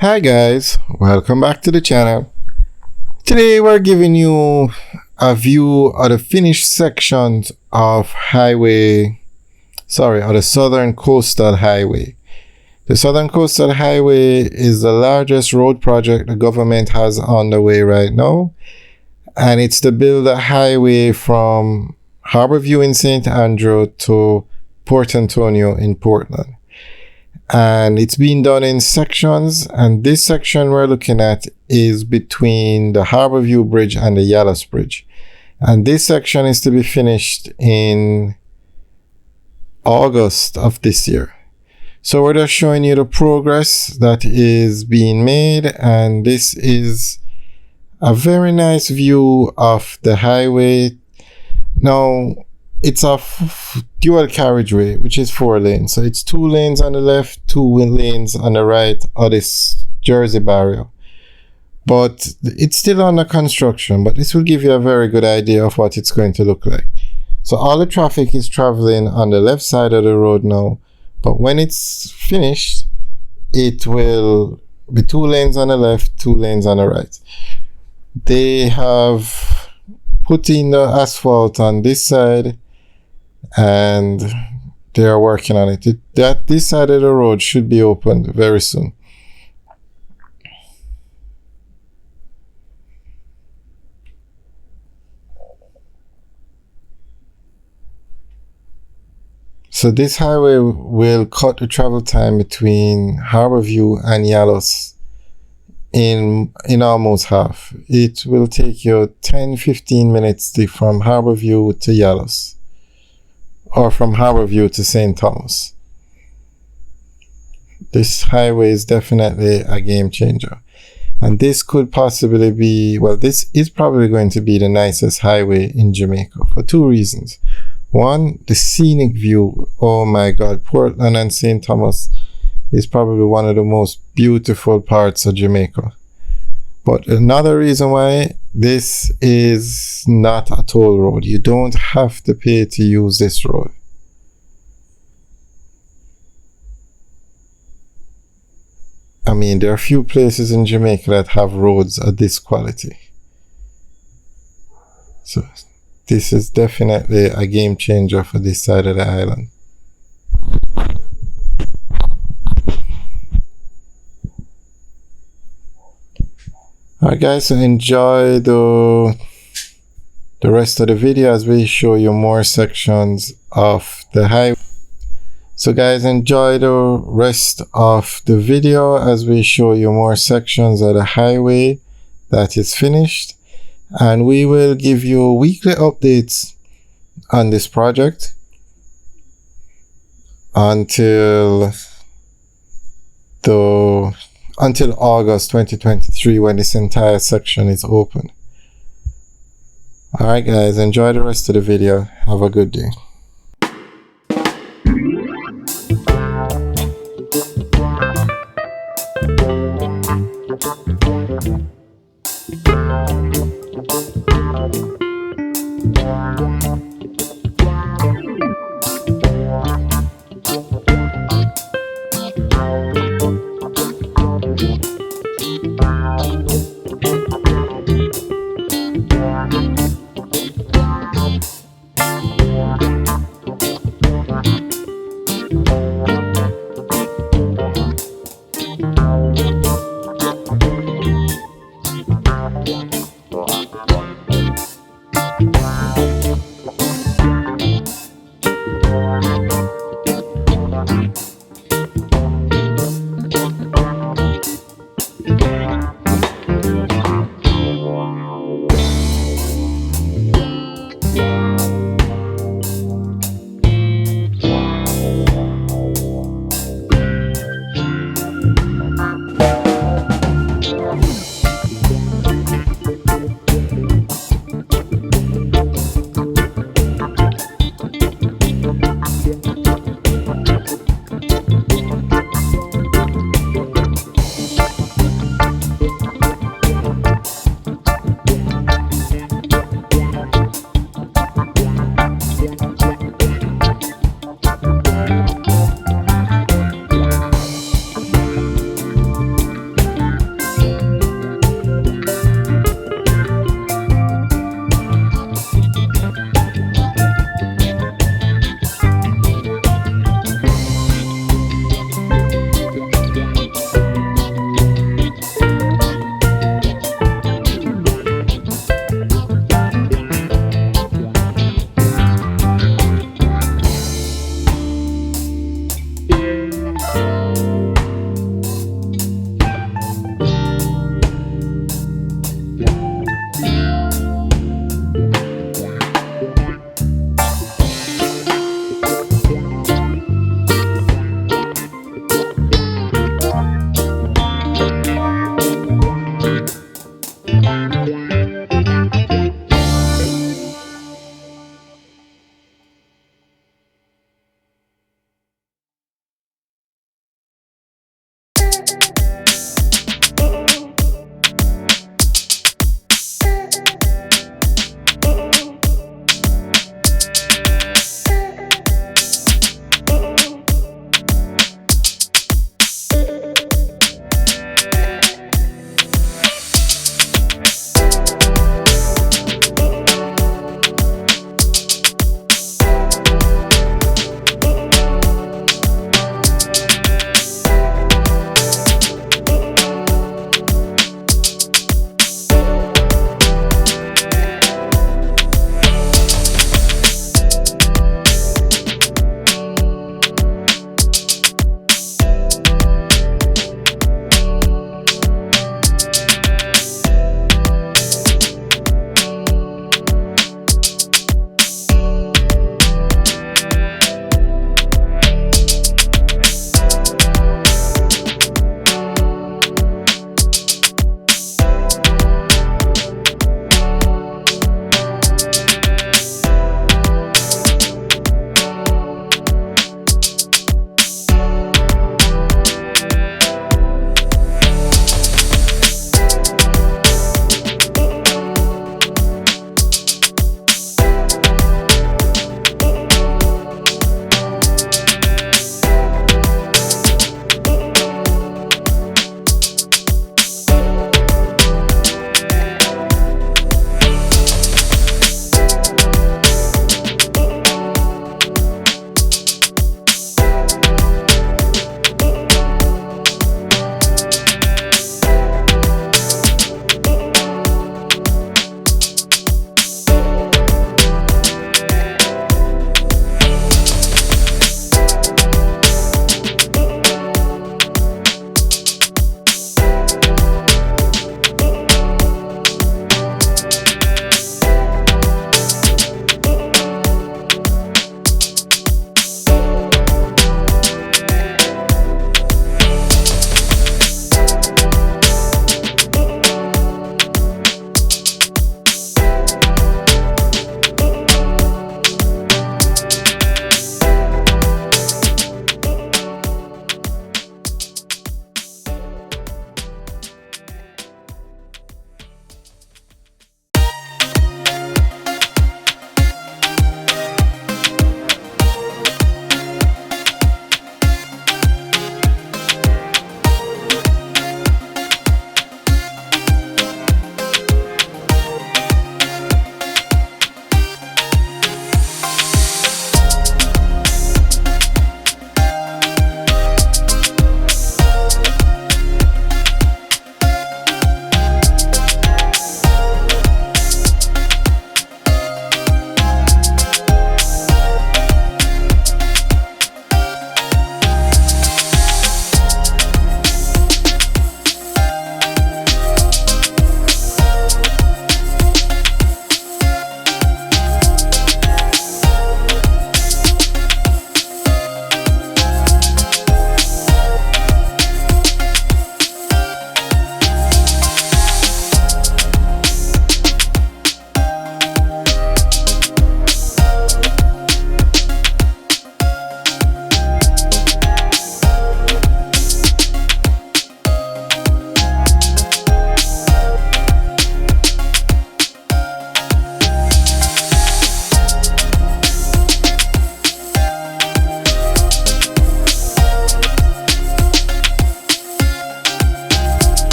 Hi guys, welcome back to the channel. Today we're giving you a view of the finished sections of the Southern Coastal Highway. The Southern Coastal Highway is the largest road project the government has on the way right now, and it's to build a highway from Harborview in St. Andrew to Port Antonio in Portland. And it's being done in sections, and this section we're looking at is between the Harborview Bridge and the Yallows Bridge. And this section is to be finished in August of this year. So we're just showing you the progress that is being made, and this is a very nice view of the highway. Now, it's a dual carriageway, which is 4 lanes. So it's 2 lanes on the left, 2 lanes on the right of this Jersey barrier. But it's still under construction, but this will give you a very good idea of what it's going to look like. So all the traffic is traveling on the left side of the road now, but when it's finished, it will be 2 lanes on the left, 2 lanes on the right. They have put in the asphalt on this side, and they are working on it. This side of the road should be opened very soon. So this highway will cut the travel time between Harborview and Yallows in almost half. It will take you 10-15 minutes from Harborview to Yallows, or from Harborview to St. Thomas. This highway is definitely a game changer. And this could possibly be, well, this is probably going to be the nicest highway in Jamaica for 2 reasons. One, the scenic view. Oh my God, Portland and St. Thomas is probably one of the most beautiful parts of Jamaica. But another reason why, this is not a toll road. You don't have to pay to use this road. I mean, there are few places in Jamaica that have roads of this quality. So this is definitely a game changer for this side of the island. Alright guys, so enjoy the rest of the video as we show you more sections of the highway. So guys, enjoy the rest of the video as we show you more sections of the highway that is finished. And we will give you weekly updates on this project until August 2023, when this entire section is open. Alright guys, enjoy the rest of the video. Have a good day.